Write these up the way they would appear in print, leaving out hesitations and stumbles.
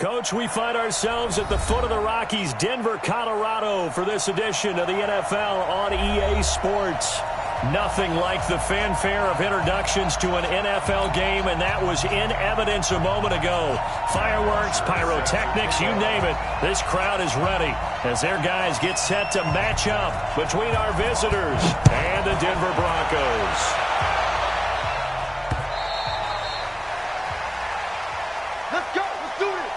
Coach, we find ourselves at the foot of the Rockies, Denver, Colorado, for this edition of the NFL on EA Sports. Nothing like the fanfare of introductions to an NFL game, and that was in evidence a moment ago. Fireworks, pyrotechnics, you name it. This crowd is ready as their guys get set to match up between our visitors and the Denver Broncos. Let's go. Let's do this.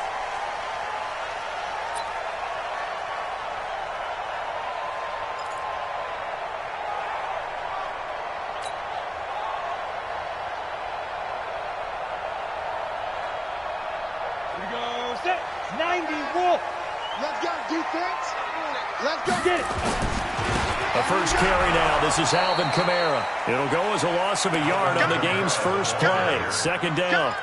Here we go. Set. 90 Wolf. Let's go, defense. Let's go. Get it. A first carry now. This is Alvin Kamara. It'll go as a loss of a yard on the game's first play. Second down.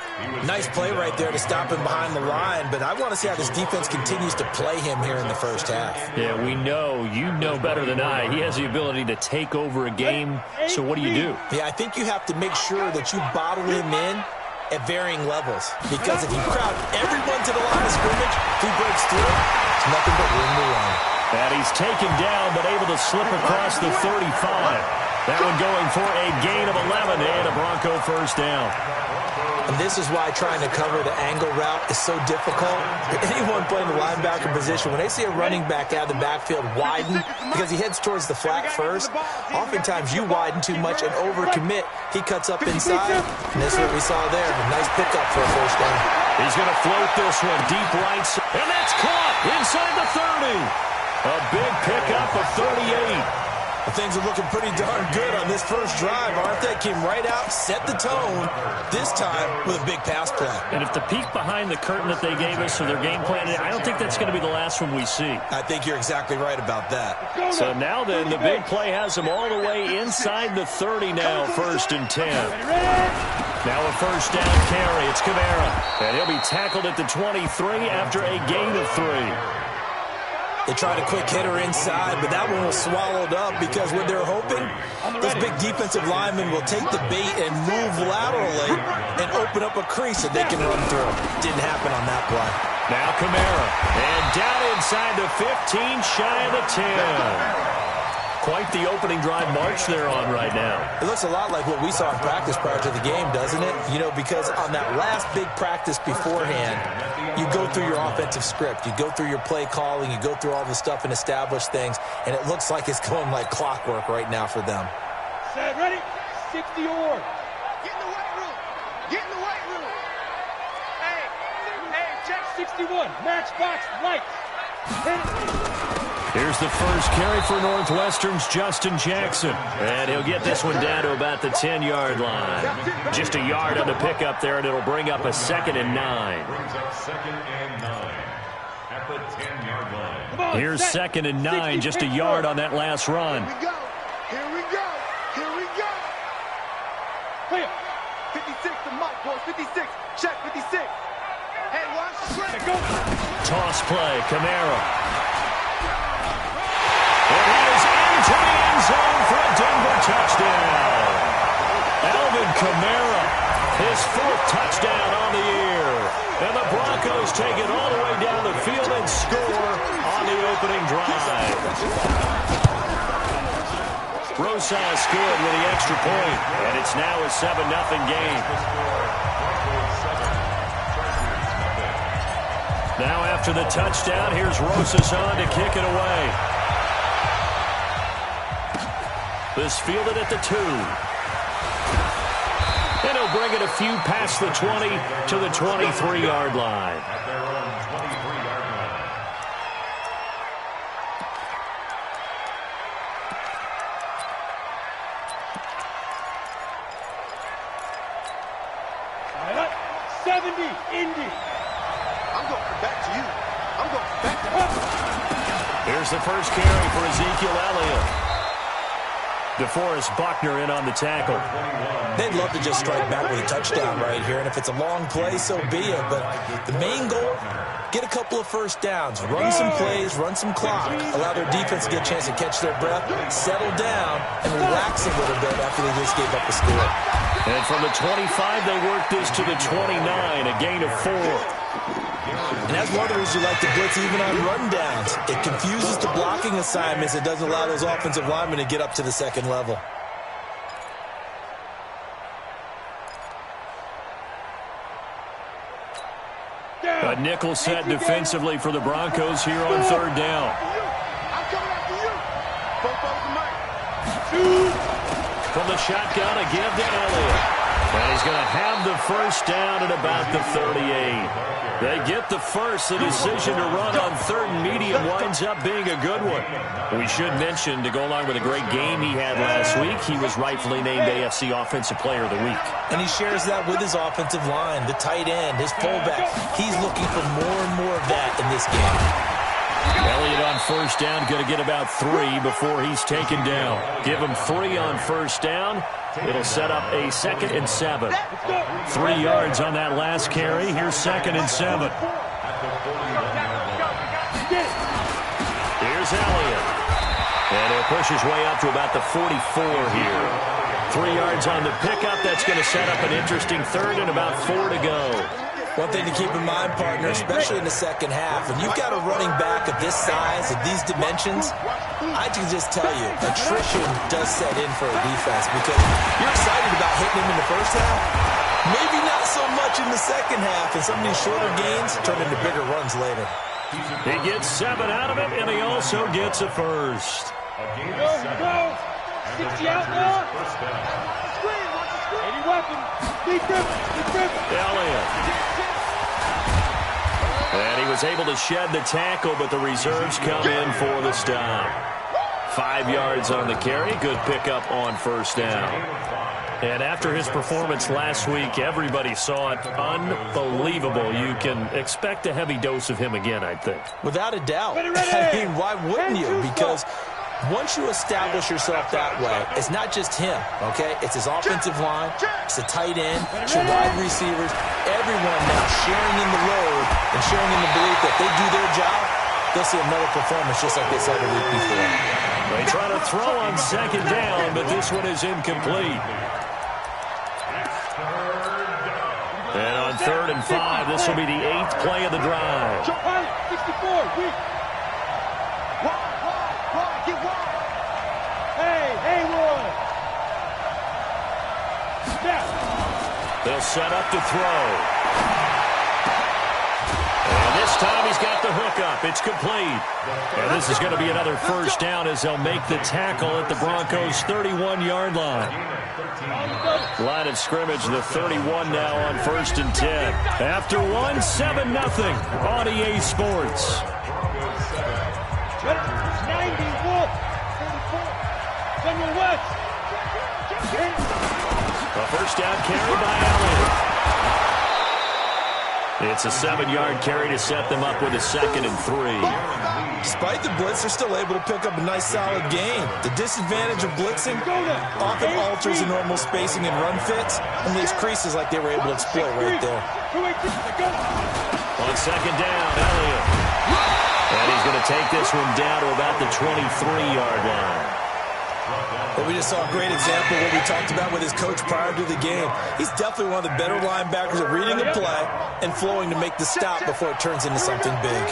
Nice play right there to stop him behind the line, but I want to see how this defense continues to play him here in the first half. Yeah, we know. You know better than I. He has the ability to take over a game. So what do you do? Yeah, I think you have to make sure that you bottle him in at varying levels, because if you crowd everyone to the line of scrimmage, if he breaks through, it's nothing but room to run. And he's taken down, but able to slip across the 35. That one going for a gain of 11 and a Bronco first down. And this is why trying to cover the angle route is so difficult. Anyone playing the linebacker position, when they see a running back out of the backfield widen because he heads towards the flat first, oftentimes you widen too much and overcommit. He cuts up inside, and this is what we saw there. A nice pickup for a first down. He's going to float this one deep right, and that's caught inside the 30. A big pickup of 38. Well, things are looking pretty darn good on this first drive, aren't they? Came right out, set the tone, this time with a big pass play. And if the peek behind the curtain that they gave us for their game plan, I don't think that's going to be the last one we see. I think you're exactly right about that. So now then, the big play has them all the way inside the 30 now, 1st and 10. Now a first down carry. It's Kamara. And he'll be tackled at the 23 after a gain of 3. They tried a quick hitter inside, but that one was swallowed up because what they're hoping, those big defensive linemen will take the bait and move laterally and open up a crease that they can run through. Didn't happen on that play. Now Kamara. And down inside the 15, shy of the 10. Quite the opening drive march they're on right now. It looks a lot like what we saw in practice prior to the game, doesn't it? You know, because on that last big practice beforehand, you go through your offensive script. You go through your play calling. You go through all the stuff and establish things. And it looks like it's going like clockwork right now for them. Set, ready? 60 or. Get in the weight room. Get in the weight room. Hey, check 61. Matchbox lights. Here's the first carry for Northwestern's Justin Jackson. And he'll get this one down to about the 10-yard line. Just a yard on the pickup there, and it'll bring up a 2nd and 9. Here's 2nd and 9, just a yard on that last run. Here we go. 56 to Mike, boys. 56. Check 56. Hey, watch the straight. Go. Toss play, Kamara. And he is into the end zone for a Denver touchdown. Alvin Kamara, his 4th touchdown on the year. And the Broncos take it all the way down the field and score on the opening drive. Rosas good with the extra point, and it's now a 7-0 game. Now after the touchdown, here's Rosas on to kick it away. This fielded at the 2. And he'll bring it a few past the 20 to the 23-yard line. All right, 70, Indy. I'm going back to you. I'm going back to her. Here's the first carry for Ezekiel Elliott. DeForest Buckner in on the tackle. They'd love to just strike back with a touchdown right here, and if it's a long play, so be it. But the main goal, get a couple of first downs, run some plays, run some clock, allow their defense to get a chance to catch their breath, settle down, and relax a little bit after they just gave up the score. And from the 25, they work this to the 29, a gain of 4. And that's one of the reasons you like to blitz even on rundowns. It confuses the blocking assignments. It doesn't allow those offensive linemen to get up to the second level. A nickel set defensively for the Broncos here on third down. I'm coming after you. Both over Mike. From the shotgun, a give to Elliott. And he's going to have the first down at about the 38. They get the first. The decision to run on third and medium winds up being a good one. We should mention, to go along with a great game he had last week, he was rightfully named AFC Offensive Player of the Week. And he shares that with his offensive line, the tight end, his fullback. He's looking for more and more of that in this game. Elliott on first down, going to get about 3 before he's taken down. Give him 3 on first down. It'll set up a 2nd and 7. 3 yards on that last carry. Here's 2nd and 7. Here's Elliott. And he'll push his way up to about the 44 here. 3 yards on the pickup. That's going to set up an interesting third and about 4 to go. One thing to keep in mind, partner, especially in the second half, when you've got a running back of this size, of these dimensions, I can just tell you, attrition does set in for a defense because you're excited about hitting him in the first half. Maybe not so much in the second half, and some of these shorter gains turn into bigger runs later. He gets 7 out of it, and he also gets a first. Go. 60 out now. Any weapon. Be driven. Elliott. And he was able to shed the tackle, but the reserves come in for the stop. 5 yards on the carry. Good pickup on first down. And after his performance last week, everybody saw it. Unbelievable. You can expect a heavy dose of him again, I think. Without a doubt. I mean, why wouldn't you? Because once you establish yourself that way, it's not just him, okay? It's his offensive line, it's the tight end, it's your wide receivers, everyone now sharing in the load and sharing in the belief that they do their job, they'll see another performance just like they saw the week before. They try to throw on second down, but this one is incomplete. And on 3rd and 5, this will be the 8th play of the drive. 64, weak. Get wide. Hey, Roy. They'll set up to throw. And this time he's got the hook up. It's complete. And this is going to be another first down as they'll make the tackle at the Broncos' 31-yard line. Line of scrimmage, the 31 now on 1st and 10. After 1, 7-0 on EA Sports. 91, 44, General West. A first down carry by Elliott. It's a 7-yard carry to set them up with a 2nd and 3. Despite the blitz, they're still able to pick up a nice, solid gain. The disadvantage of blitzing often alters the normal spacing and run fits and leaves creases like they were able to exploit right there. On 2nd down, Elliott. And he's going to take this one down to about the 23-yard line. But we just saw a great example of what we talked about with his coach prior to the game. He's definitely one of the better linebackers at reading a play and flowing to make the stop before it turns into something big.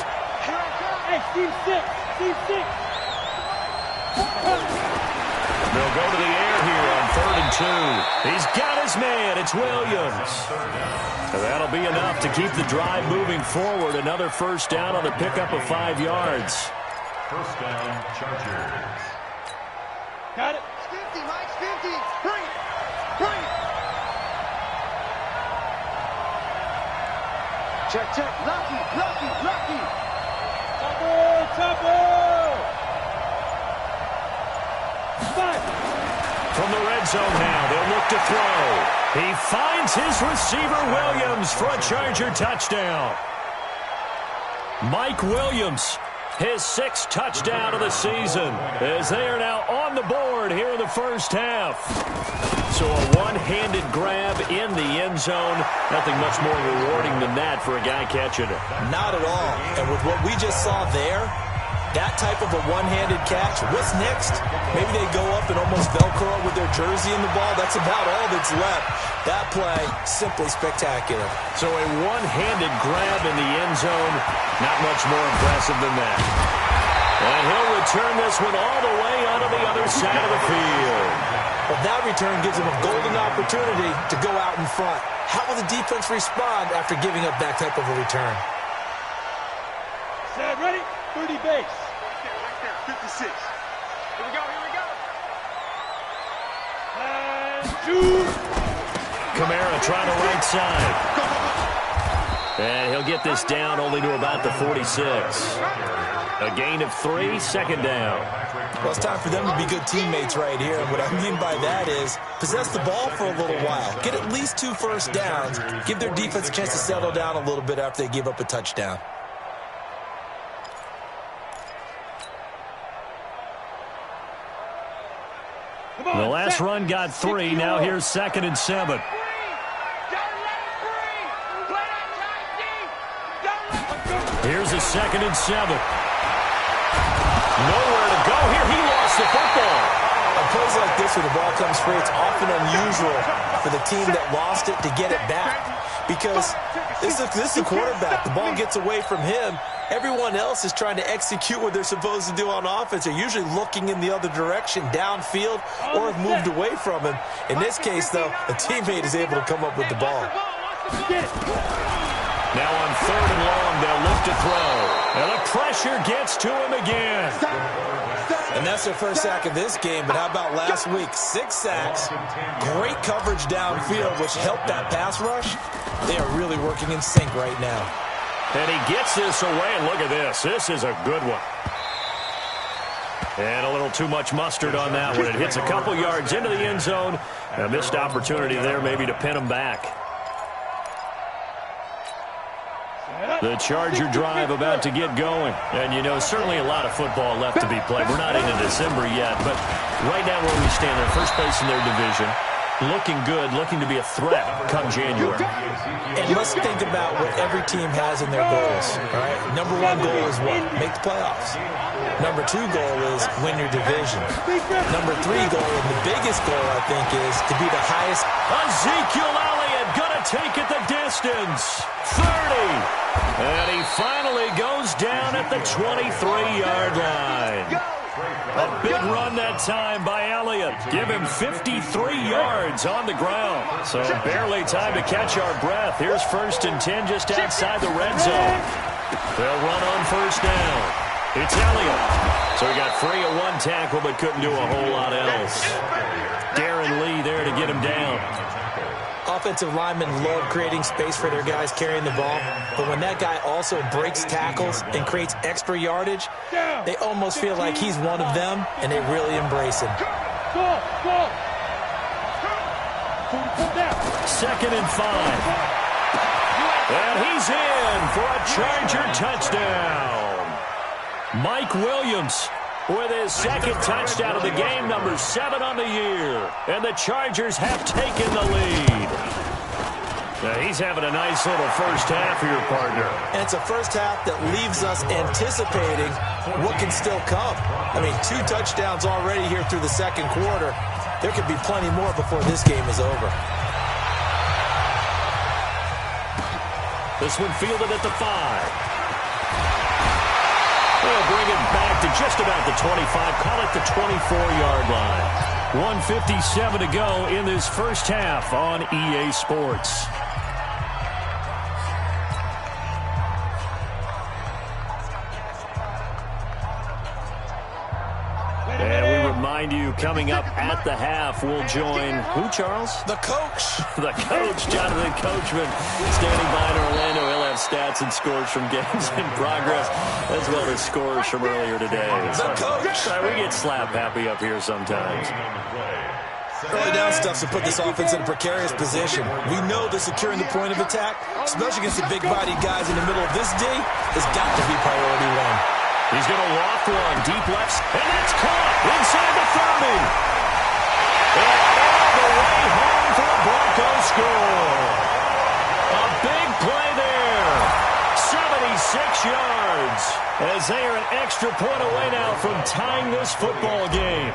Hey, Steve 6. They'll go to the air here on 3rd and 2. He's got his man. It's Williams. And that'll be enough to keep the drive moving forward. Another first down on the pickup of 5 yards. First down, Chargers. Got it. 50, Mike, 50. Bring it. Check. Lucky. Chopper. 5. From the red zone now, they'll look to throw. He finds his receiver, Williams, for a Charger touchdown. Mike Williams, his 6th touchdown of the season, as they are now on the board here in the first half. So a one-handed grab in the end zone. Nothing much more rewarding than that for a guy catching it. Not at all. And with what we just saw there, That type of a one-handed catch, what's next? Maybe they go up and almost Velcro with their jersey in the ball. That's about all that's left. That play, simply spectacular. So a one-handed grab in the end zone, not much more impressive than that. And he'll return this one all the way onto the other side of the field. But that return gives him a golden opportunity to go out in front. How will the defense respond after giving up that type of a return? Set, ready? 30 base. Right there, 56. Here we go, here we go. And shoot. Kamara trying to right side. And he'll get this down only to about the 46. A gain of 3, second down. Well, it's time for them to be good teammates right here. And what I mean by that is possess the ball for a little while. Get at least 2 first downs. Give their defense a chance to settle down a little bit after they give up a touchdown. The last run got 3. Now here's 2nd and 7. Here's a 2nd and 7. Nowhere to go here. He lost the football. On plays like this where the ball comes free, it's often unusual for the team that lost it to get it back. Because this is the quarterback. The ball gets away from him. Everyone else is trying to execute what they're supposed to do on offense. They're usually looking in the other direction, downfield, or have moved away from him. In this case, though, a teammate is able to come up with the ball. Now on 3rd and long, they'll lift to throw. And the pressure gets to him again. And that's their first sack of this game. But how about last week? 6 sacks, great coverage downfield, which helped that pass rush. They are really working in sync right now. And he gets this away, and look at this. This is a good one. And a little too much mustard on that one. It hits a couple yards into the end zone. A missed opportunity there maybe to pin him back. The Charger drive about to get going. And, you know, certainly a lot of football left to be played. We're not into December yet, but right now where we stand, they're first place in their division. Looking good, looking to be a threat come January. And let's think about what every team has in their goals. All right? Number 1 goal is what? Make the playoffs. Number 2 goal is win your division. Number 3 goal, and the biggest goal, I think, is to be the highest. Ezekiel Elliott gonna take it the distance. 30. And he finally goes down at the 23-yard line. A big run that time by Elliott. Give him 53 yards on the ground. So barely time to catch our breath. Here's 1st and 10 just outside the red zone. They'll run on 1st down. It's Elliott. So he got free of 1 tackle but couldn't do a whole lot else. Darren Lee there to get him down. Offensive linemen love creating space for their guys carrying the ball, but when that guy also breaks tackles and creates extra yardage, they almost feel like he's one of them, and they really embrace him. 2nd and 5. And he's in for a Charger touchdown. Mike Williams with his 2nd touchdown of the game, number 7 on the year. And the Chargers have taken the lead. Now he's having a nice little first half here, partner. And it's a first half that leaves us anticipating what can still come. I mean, 2 touchdowns already here through the 2nd quarter. There could be plenty more before this game is over. This one fielded at the 5. They'll bring it back to just about the 25, call it the 24-yard line. 1:57 to go in this first half on EA Sports. And we remind you, coming up at the half, we'll join who, Charles? The coach. The coach, Jonathan Coachman, standing by in Orlando. He'll have stats and scores from games in progress, as well as scores from earlier today. The coach. We get slap happy up here sometimes. Early down stuff to put this offense in a precarious position. We know that securing the point of attack, especially against the big-bodied guys in the middle of this D, has got to be priority 1. He's going to loft one, deep left, and that's caught inside the 30. And all the way home for a Broncos score. A big play there. 76 yards. As they are an extra point away now from tying this football game.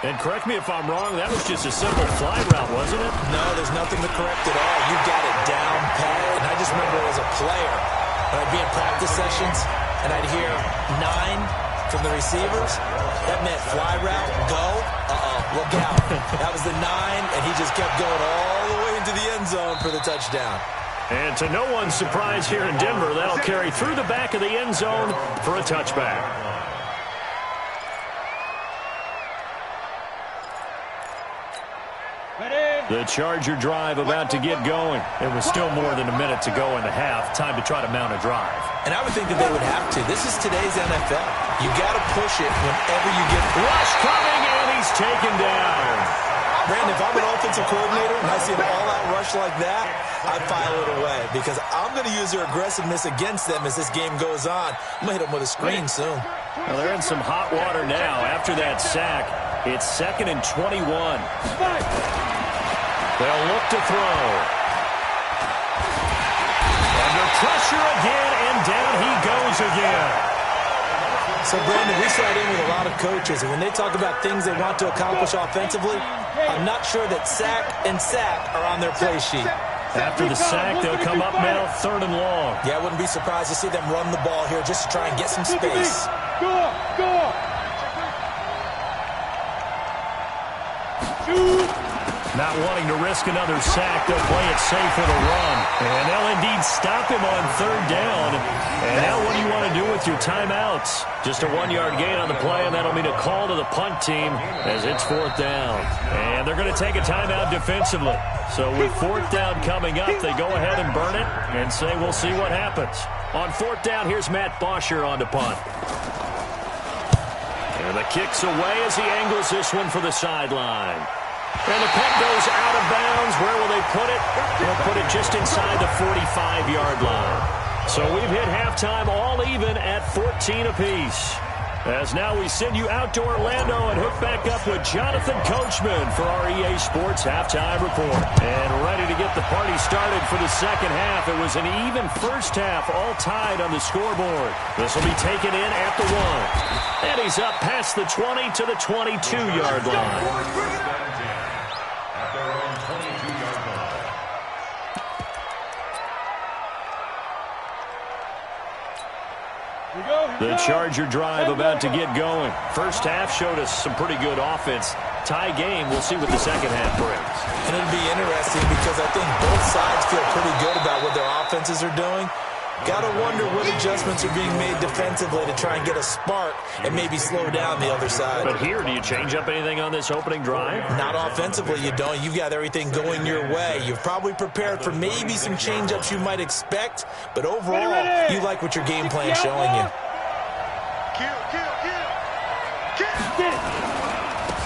And correct me if I'm wrong, that was just a simple fly route, wasn't it? No, there's nothing to correct at all. You got it down pat. And I just remember as a player, when I'd be in practice sessions, and I'd hear 9 from the receivers. That meant fly route, go, look out. That was the 9, and he just kept going all the way into the end zone for the touchdown. And to no one's surprise here in Denver, that'll carry through the back of the end zone for a touchback. The Charger drive about to get going. It was still more than a minute to go in the half. Time to try to mount a drive. And I would think that they would have to. This is today's NFL. You got to push it whenever you get... Rush coming, and he's taken down. Brandon, if I'm an offensive coordinator and I see an all-out rush like that, I file it away because I'm going to use their aggressiveness against them as this game goes on. I'm going to hit them with a screen soon. Well, they're in some hot water now. After that sack, it's 2nd and 21. They'll look to throw. Under pressure again, and down he goes again. So, Brandon, we sat in with a lot of coaches, and when they talk about things they want to accomplish offensively, I'm not sure that sack and sack are on their play sheet. After the sack, they'll come up now 3rd and long. Yeah, I wouldn't be surprised to see them run the ball here just to try and get some space. Go! Not wanting to risk another sack, they'll play it safe with a run. And they'll indeed stop him on 3rd down. And now what do you want to do with your timeouts? Just a 1-yard gain on the play, and that'll mean a call to the punt team as it's 4th down. And they're going to take a timeout defensively. So with 4th down coming up, they go ahead and burn it and say we'll see what happens. On 4th down, here's Matt Bosher on to punt. And the kick's away as he angles this one for the sideline. And the punt goes out of bounds. Where will they put it? They'll put it just inside the 45-yard line. So we've hit halftime all even at 14 apiece. As now we send you out to Orlando and hook back up with Jonathan Coachman for our EA Sports Halftime Report. And ready to get the party started for the second half. It was an even first half, all tied on the scoreboard. This will be taken in at the 1. And he's up past the 20 to the 22-yard line. The Charger drive about to get going. First half showed us some pretty good offense. Tie game, we'll see what the second half brings. And it'll be interesting because I think both sides feel pretty good about what their offenses are doing. Got to wonder what adjustments are being made defensively to try and get a spark and maybe slow down the other side. But here, do you change up anything on this opening drive? Not offensively, you don't. You've got everything going your way. You've probably prepared for maybe some change-ups you might expect, but overall, you like what your game plan is showing you. Kill.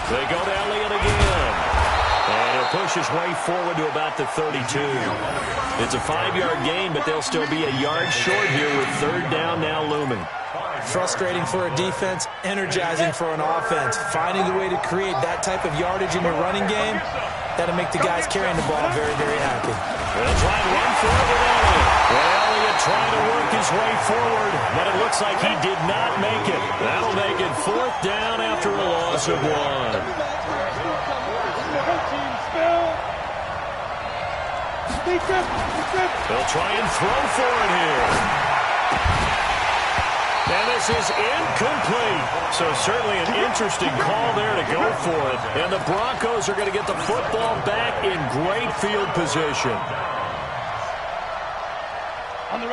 They go to Elliott again. And he'll push his way forward to about the 32. It's a 5-yard gain, but they'll still be a yard short here with 3rd down now looming. Frustrating for a defense, energizing for an offense. Finding a way to create that type of yardage in your running game, that'll make the guys carrying the ball very, very happy. They'll try and run for it with Elliott. Well, Elliott trying to work his way forward, but it looks like he did not make it. That'll make it 4th down after a loss of 1. They'll try and throw for it here. And this is incomplete. So certainly an interesting call there to go for it. And the Broncos are going to get the football back in great field position.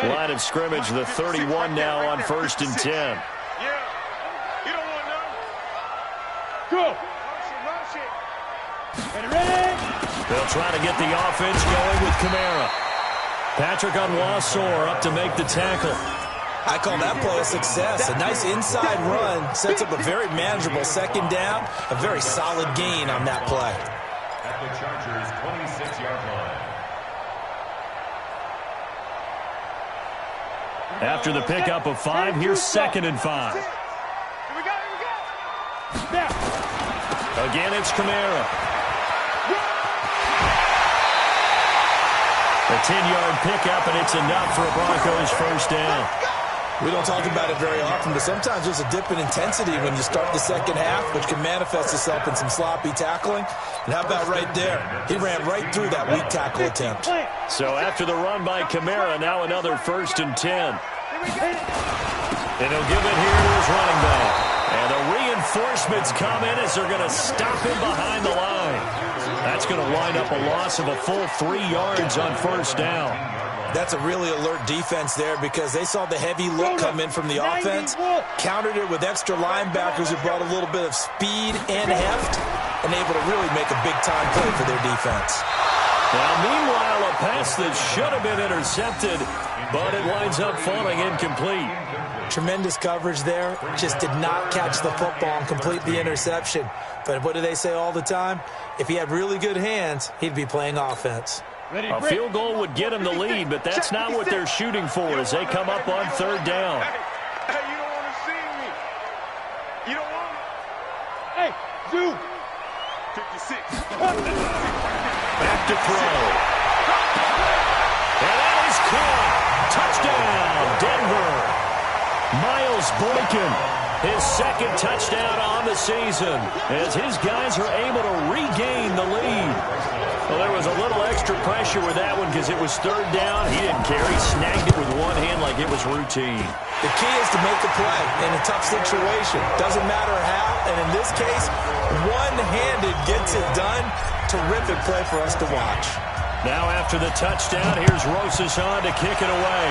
Line of scrimmage, the 31 now on 1st and 10. Yeah. You don't want to know. Go. Ready. They'll try to get the offense going with Kamara. Patrick Onwuasor up to make the tackle. I call that play a success. A nice inside run sets up a very manageable 2nd down. A very solid gain on that play. At the Chargers' 26-yard line. After the pickup of 5, here's 2nd and 5. Here we go. Now. Again, it's Kamara. A 10-yard pickup, and it's enough for a Broncos first down. We don't talk about it very often, but sometimes there's a dip in intensity when you start the second half, which can manifest itself in some sloppy tackling. And how about right there? He ran right through that weak tackle attempt. So after the run by Kamara, now another 1st and 10. And he'll give it here to his running back. And the reinforcements come in as they're going to stop him behind the line. That's going to wind up a loss of a full 3 yards on first down. That's a really alert defense there because they saw the heavy look come in from the offense, countered it with extra linebackers who brought a little bit of speed and heft, and able to really make a big-time play for their defense. Now, meanwhile, a pass that should have been intercepted, but it winds up falling incomplete. Tremendous coverage there. Just did not catch the football and complete the interception. But what do they say all the time? If he had really good hands, he'd be playing offense. A field goal would get him the lead, but that's not what they're shooting for as they come up on 3rd down. Hey, you don't want to see me. You don't want me. Hey, Zoo. 56. Back to throw. And that is caught. Touchdown, Denver. Miles Boykin, his 2nd touchdown on the season, as his guys are able to regain the lead. Well, there was a little extra pressure with that one because it was 3rd down. He didn't care. He snagged it with one hand like it was routine. The key is to make a play in a tough situation. Doesn't matter how, and in this case, one-handed gets it done. Terrific play for us to watch. Now after the touchdown, here's Rosas on to kick it away.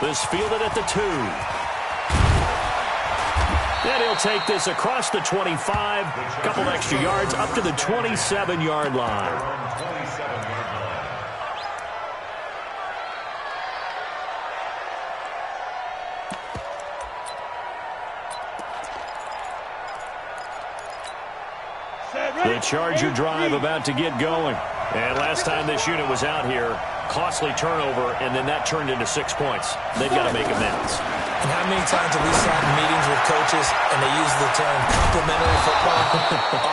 This fielded at the 2. And he'll take this across the 25, a couple extra yards, up to the 27-yard line. The Charger drive about to get going. And last time this unit was out here, costly turnover, and then that turned into 6 points. They've got to make amends. And how many times have we sat in meetings with coaches and they use the term complementary football?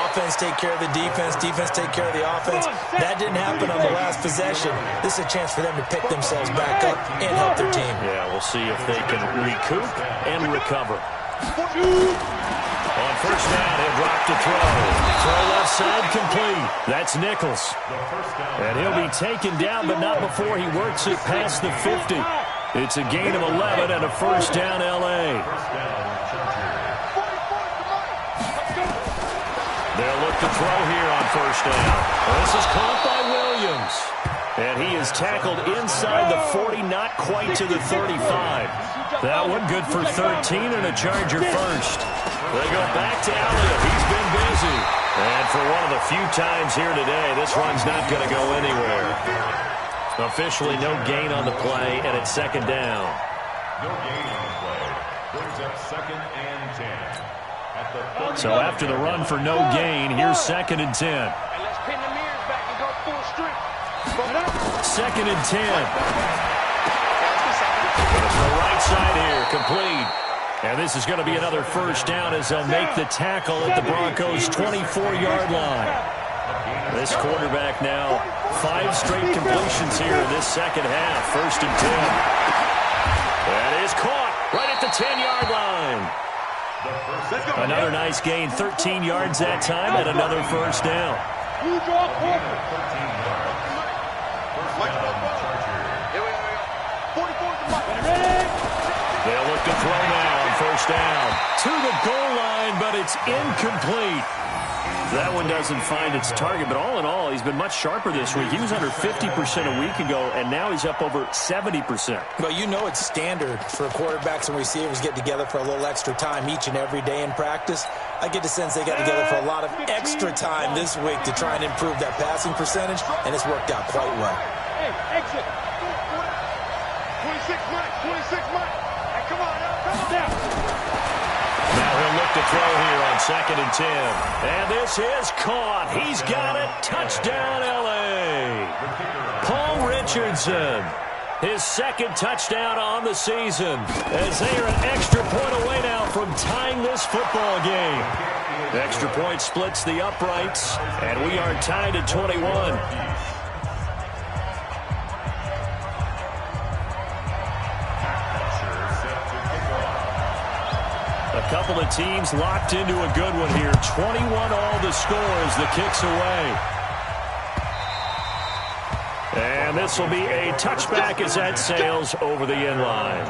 Offense take care of the defense, defense take care of the offense. That didn't happen on the last possession. This is a chance for them to pick themselves back up and help their team. Yeah, we'll see if they can recoup and recover. On first down, he'll drop to throw. Throw left side complete. That's Nichols. And he'll be taken down, but not before he works it past the 50. It's a gain of 11 and a first down, L.A. They'll look to throw here on first down. This is caught by Williams. And he is tackled inside the 40, not quite to the 35. That one good for 13 and a Charger first. They go back to Elliott. He's been busy. And for one of the few times here today, this run's not going to go anywhere. Officially no gain on the play, and it's 2nd down. No gain on the play. Brings up 2nd and 10. So after the run for no gain, here's 2nd and 10. And let's pin the mirrors back and go full strength. 2nd and 10. It's the right side here, complete. And this is going to be another first down as they'll make the tackle at the Broncos' 24-yard line. This quarterback now, 5 straight completions here in this second half. 1st and 10. That is caught right at the 10-yard line. Another nice gain, 13 yards that time, and another first down. They'll look to throw now on first down. To the goal line, but it's incomplete. That one doesn't find its target, but all in all, he's been much sharper this week. He was under 50% a week ago, and now he's up over 70%. Well, you know it's standard for quarterbacks and receivers get together for a little extra time each and every day in practice. I get the sense they got together for a lot of extra time this week to try and improve that passing percentage, and it's worked out quite well. Hey, exit. 26 minutes, 26 minutes. Hey, come on now. Now he'll look to throw here on 2nd and 10. And this is caught. He's got it. Touchdown, L.A. Paul Richardson. His 2nd touchdown on the season as they are an extra point away now from tying this football game. The extra point splits the uprights, and we are tied at 21. couple of teams locked into a good one here. 21 all the score as the kick's away. And this will be a touchback as that sails over the end line.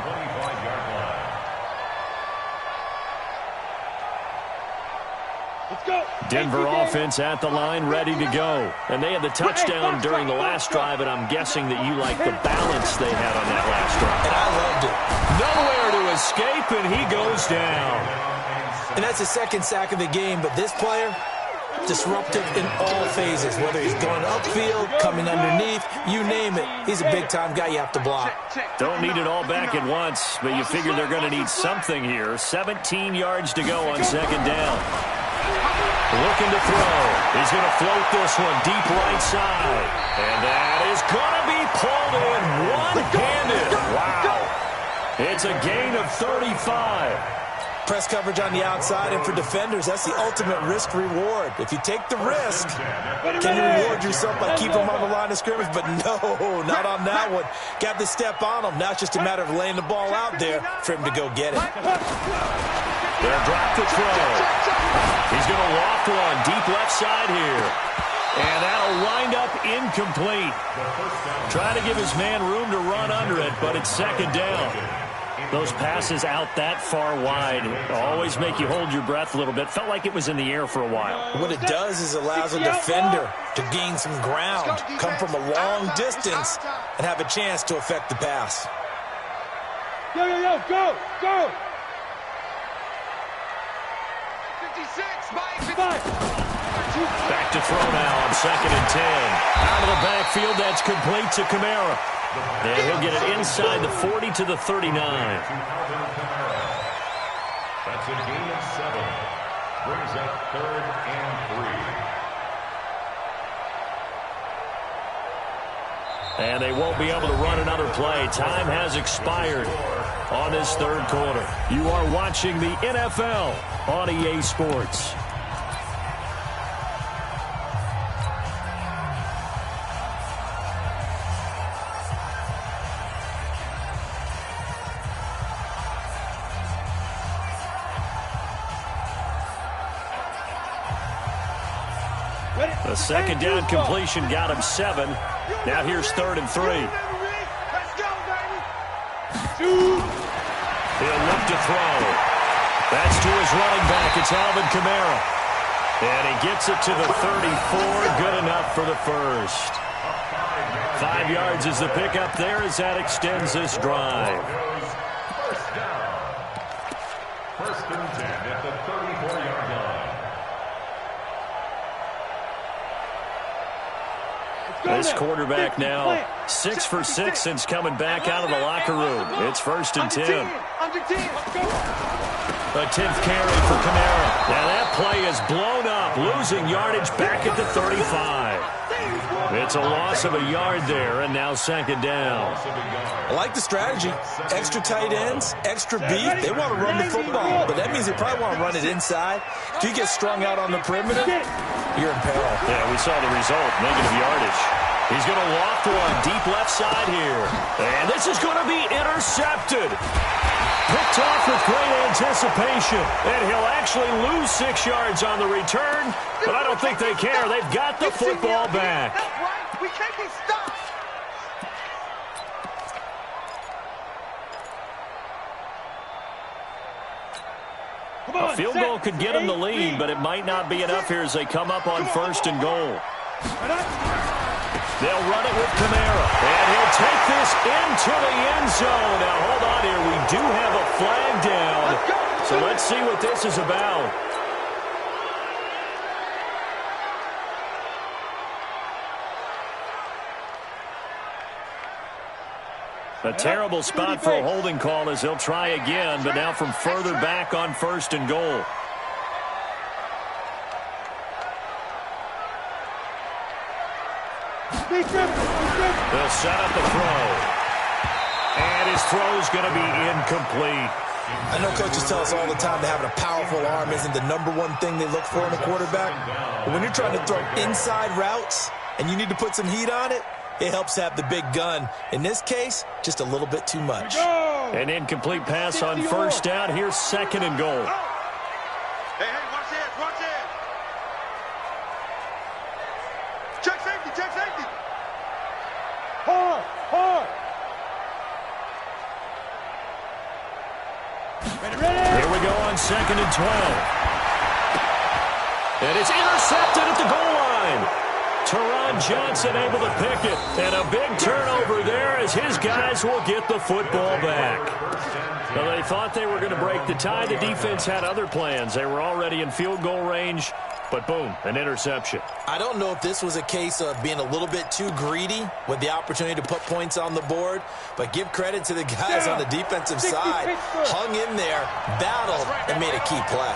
Denver offense at the line, ready to go. And they had the touchdown during the last drive, and I'm guessing that you like the balance they had on that last drive. And I loved it. Nowhere to escape, and he goes down. And that's the second sack of the game, but this player, disruptive in all phases, whether he's going upfield, coming underneath, you name it. He's a big-time guy you have to block. Don't need it all back at once, but you figure they're going to need something here. 17 yards to go on second down. Looking to throw. He's going to float this one deep right side. And that is going to be pulled in one-handed. Wow. It's a gain of 35. Press coverage on the outside, and for defenders, that's the ultimate risk-reward. If you take the risk, can you reward yourself by keeping them on the line of scrimmage? But no, not on that one. Got the step on him. Now it's just a matter of laying the ball out there for him to go get it. They'll drop the throw. He's going to loft one deep left side here. And that'll wind up incomplete. Try to give his man room to run under it, but it's second down. Those passes out that far wide always make you hold your breath a little bit. Felt like it was in the air for a while. What it does is allows a defender to gain some ground, come from a long distance, and have a chance to affect the pass. Yo, go, go! 56, Back to throw now on second and 10. Out of the backfield, that's complete to Kamara. And he'll get it inside the 40 to the 39. That's a gain of 7. Brings up 3rd and 3. And they won't be able to run another play. Time has expired on this third quarter. You are watching the NFL on EA Sports. The second down completion got him 7. Now here's 3rd and 3. Let's go, baby! He'll look to throw. That's to his running back. It's Alvin Kamara. And he gets it to the 34. Good enough for the first. 5 yards is the pickup there as that extends this drive. First down. 1st and 10 at the 34-yard line. This quarterback now 6 for 6 since coming back out of the locker room. It's 1st and 10. Under 10. A 10th carry for Kamara. Now that play is blown up, losing yardage back at the 35. It's a loss of a yard there, and now second down. I like the strategy. Extra tight ends, extra beef. They want to run the football, but that means they probably want to run it inside. If you get strung out on the perimeter, you're in peril. Yeah, we saw the result, negative yardage. He's going to loft one deep left side here. And this is going to be intercepted. Picked off with great anticipation. And he'll actually lose 6 yards on the return, but I don't think they care. They've got the football back. That's right. We can't be stopped. A field goal could get them the lead, but it might not be enough here as they come up on 1st and goal. They'll run it with Kamara, and he'll take this into the end zone. Now, hold on here. We do have a flag down, so let's see what this is about. A terrible spot for a holding call as they'll try again, but now from further back on 1st and goal. They'll set up the throw. And his throw's going to be incomplete. I know coaches tell us all the time that having a powerful arm isn't the #1 thing they look for in a quarterback. But when you're trying to throw inside routes and you need to put some heat on it, it helps have the big gun. In this case, just a little bit too much. An incomplete pass on 1st down. Here's 2nd and goal. Hey, watch this, watch this. Check safety, check safety. Hard. Ready. Here we go on 2nd and 12. And it's intercepted at the goal line. Teron Johnson able to pick it. And a big turnover there as his guys will get the football back. Well, they thought they were going to break the tie. The defense had other plans. They were already in field goal range. But boom, an interception. I don't know if this was a case of being a little bit too greedy with the opportunity to put points on the board, but give credit to the guys on the defensive side. Hung in there, battled, and made a key play.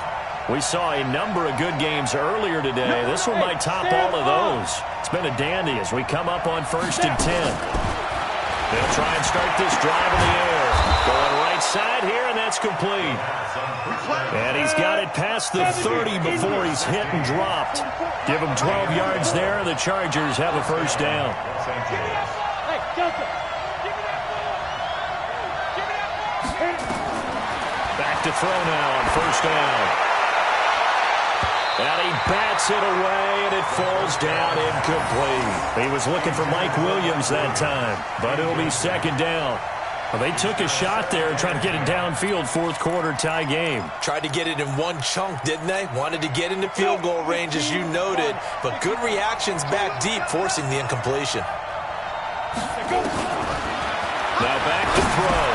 We saw a number of good games earlier today. This one might top all of those. It's been a dandy as we come up on 1st and 10. They'll try and start this drive in the air. Going right side here, and that's complete. And he's got it past the 30 before he's hit and dropped. Give him 12 yards there, and the Chargers have a first down. Hey, Johnson. Give me that ball. Back to throw now on 1st down. And he bats it away, and it falls down incomplete. He was looking for Mike Williams that time, but it'll be 2nd down. Well, they took a shot there and tried to get it downfield, 4th quarter tie game. Tried to get it in one chunk, didn't they? Wanted to get into field goal range, as you noted, but good reactions back deep, forcing the incompletion. Now back to throw.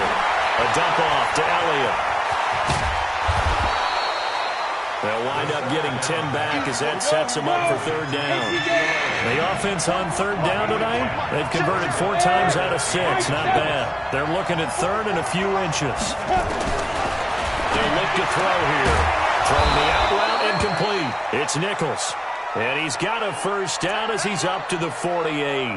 A dump off to Elliott. They'll wind up getting 10 back as that sets them up for 3rd down. The offense on 3rd down tonight, they've converted 4 times out of 6. Not bad. They're looking at 3rd and a few inches. They look to throw here. Throwing the out route incomplete. It's Nichols. And he's got a first down as he's up to the 48.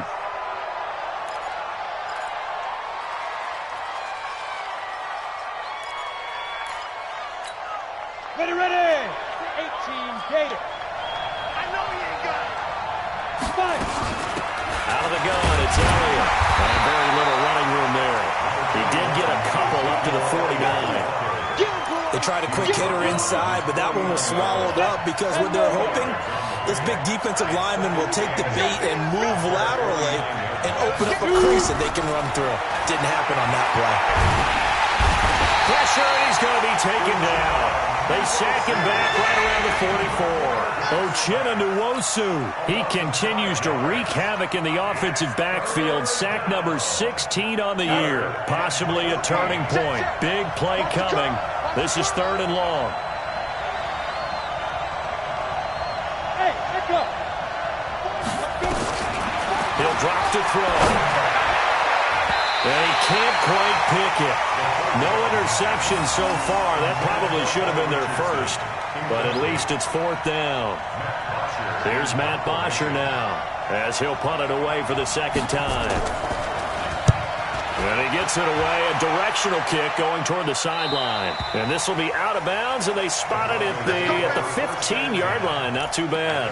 Ready. 18 Gator. I know he ain't got it. Fire. Out of the gun, it's Elliott. And very little running room there. He did get a couple up to the 49. They tried a quick hitter inside, but that one was swallowed up because what they're hoping, this big defensive lineman will take the bait and move laterally and open up a crease that they can run through. Didn't happen on that play. Pressure, and he's going to be taken down. They sack him back right around the 44. Uchenna Nwosu. He continues to wreak havoc in the offensive backfield. Sack number 16 on the year. Possibly a turning point. Big play coming. This is 3rd and long. Hey, let's go. He'll drop to throw. And he can't quite pick it. No interception so far. That probably should have been their first. But at least it's 4th down. Here's Matt Bosher now as he'll punt it away for the 2nd time. And he gets it away. A directional kick going toward the sideline. And this will be out of bounds, and they spot it at the 15-yard line. Not too bad.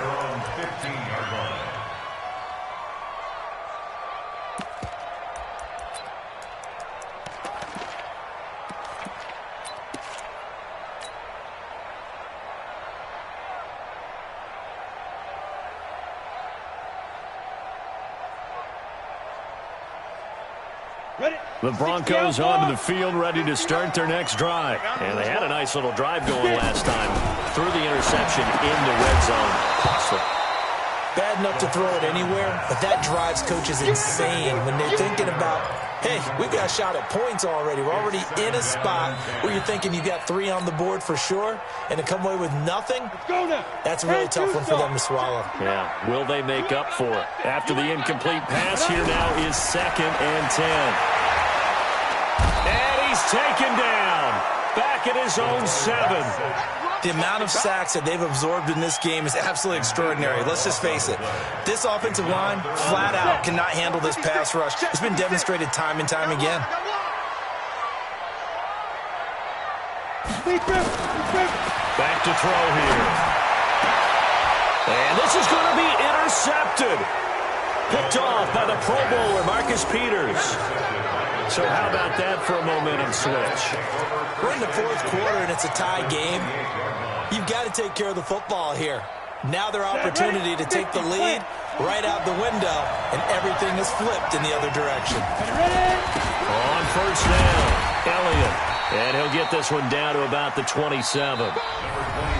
The Broncos onto the field, ready to start their next drive. And they had a nice little drive going last time. Threw the interception in the red zone. Costly. Bad enough to throw it anywhere, but that drives coaches insane when they're thinking about, hey, we've got a shot at points already. We're already in a spot where you're thinking you got 3 on the board for sure, and to come away with nothing, that's a really tough one for them to swallow. Yeah, will they make up for it? After the incomplete pass, here now is 2nd and 10. And he's taken down. Back at his own 7. The amount of sacks that they've absorbed in this game is absolutely extraordinary. Let's just face it. This offensive line, flat out, cannot handle this pass rush. It's been demonstrated time and time again. Back to throw here. And this is going to be intercepted. Picked off by the Pro Bowler, Marcus Peters. So how about that for a momentum switch? We're in the fourth quarter, and it's a tie game. You've got to take care of the football here. Now their opportunity to take the lead right out the window, and everything is flipped in the other direction. On first down, Elliott. And he'll get this one down to about the 27.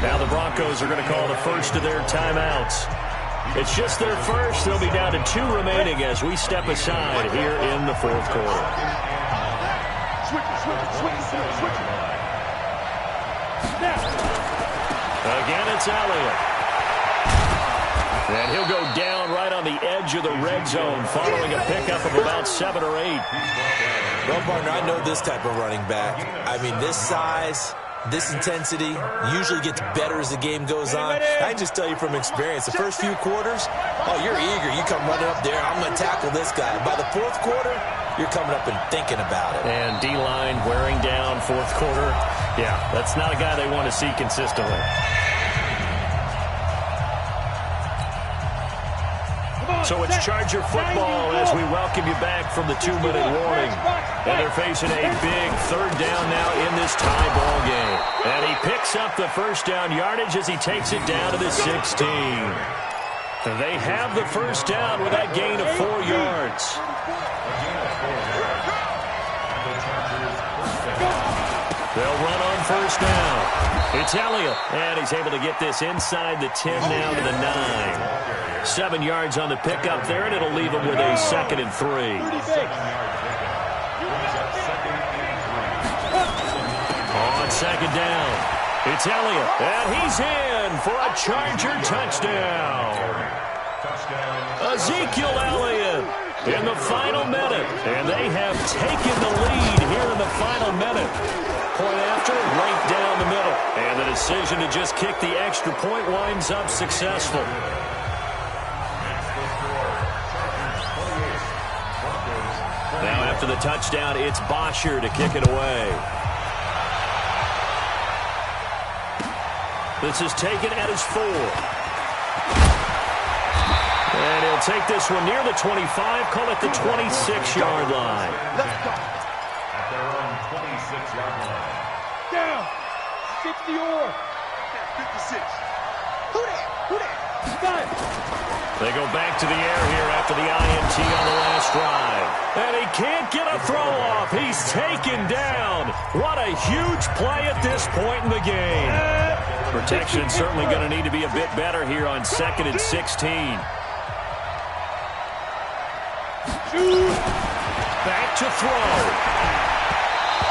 Now the Broncos are going to call the first of their timeouts. It's just their first. They'll be down to 2 remaining as we step aside here in the fourth quarter. Again, it's Elliott. And he'll go down right on the edge of the red zone following a pickup of about 7 or 8. Well, partner, I know this type of running back. I mean, this size, this intensity usually gets better as the game goes on. I can just tell you from experience, the first few quarters, oh, you're eager. You come running up there, I'm going to tackle this guy. By the fourth quarter, you're coming up and thinking about it. And D-line wearing down fourth quarter. Yeah, that's not a guy they want to see consistently. So it's Charger football as we welcome you back from the 2-minute warning. And they're facing a big third down now in this tie ball game. And he picks up the first down yardage as he takes it down to the 16. They have the first down with that gain of 4 yards. They'll run on first down. It's Elliott, and he's able to get this inside the 10 now to the 9. 7 yards on the pickup there, and it'll leave him with a 2nd and 3. On second down, it's Elliott, and he's in for a Charger touchdown. Ezekiel Elliott in the final minute, and they have taken the lead here in the final minute. Point after, right down the middle, and the decision to just kick the extra point winds up successful. Now after the touchdown, it's Bosher to kick it away. This is taken at his 4. And he'll take this one near the 25, call it the 26-yard line. At their own 26-yard line. Down. 60 or. 56. Who that? They go back to the air here after the INT on the last drive. And he can't get a throw off. He's taken down. What a huge play at this point in the game. Protection certainly going to need to be a bit better here on 2nd and 16. Back to throw.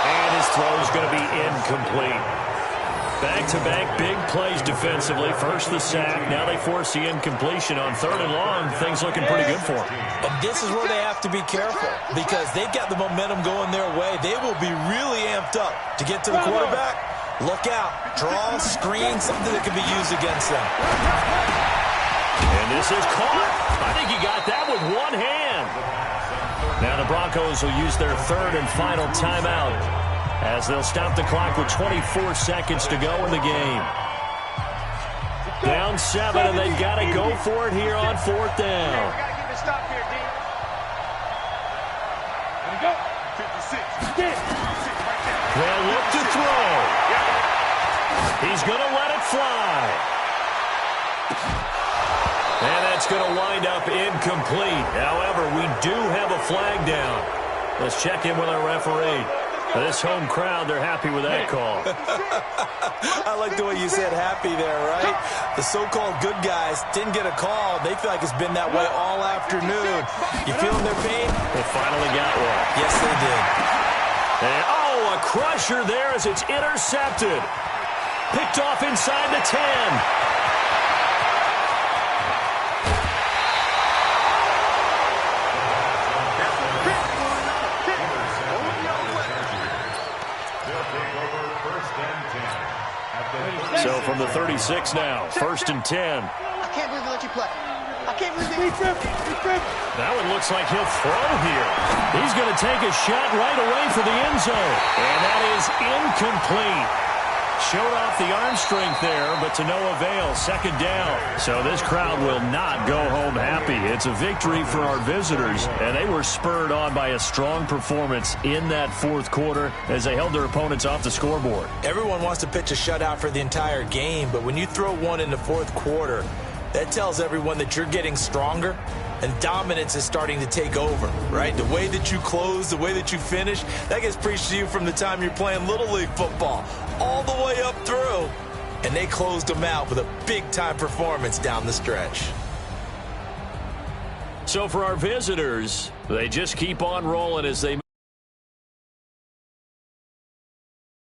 And his throw is going to be incomplete. Back-to-back big plays defensively. First the sack. Now they force the incompletion on 3rd and long. Things looking pretty good for them. And this is where they have to be careful because they've got the momentum going their way. They will be really amped up to get to the quarterback. Look out. Draw, screen, something that can be used against them. And this is caught. I think he got that with one hand. Now the Broncos will use their 3rd and final timeout as they'll stop the clock with 24 seconds to go in the game. Down 7, and they've got to go for it here on 4th down. We got to get this stop here, D. There we go. 56. They'll look to throw. He's going to let it fly. And that's going to wind up incomplete. However, we do have a flag down. Let's check in with our referee. This home crowd, they're happy with that call. I like the way you said happy there, right? The so-called good guys didn't get a call. They feel like it's been that way all afternoon. You feeling their pain? They finally got one. Yes, they did. And, a crusher there as it's intercepted. Picked off inside the 10. So from the 36 now, 1st and 10. I can't believe they let you play. I can't believe they let you play. That one looks like he'll throw here. He's going to take a shot right away for the end zone. And that is incomplete. Showed off the arm strength there, but to no avail. Second down. So this crowd will not go home happy. It's a victory for our visitors, and they were spurred on by a strong performance in that fourth quarter as they held their opponents off the scoreboard. Everyone wants to pitch a shutout for the entire game, but when you throw one in the fourth quarter, that tells everyone that you're getting stronger and dominance is starting to take over, right? The way that you close, the way that you finish, that gets preached to you from the time you're playing Little League football all the way up through. And they closed them out with a big-time performance down the stretch. So for our visitors, they just keep on rolling as they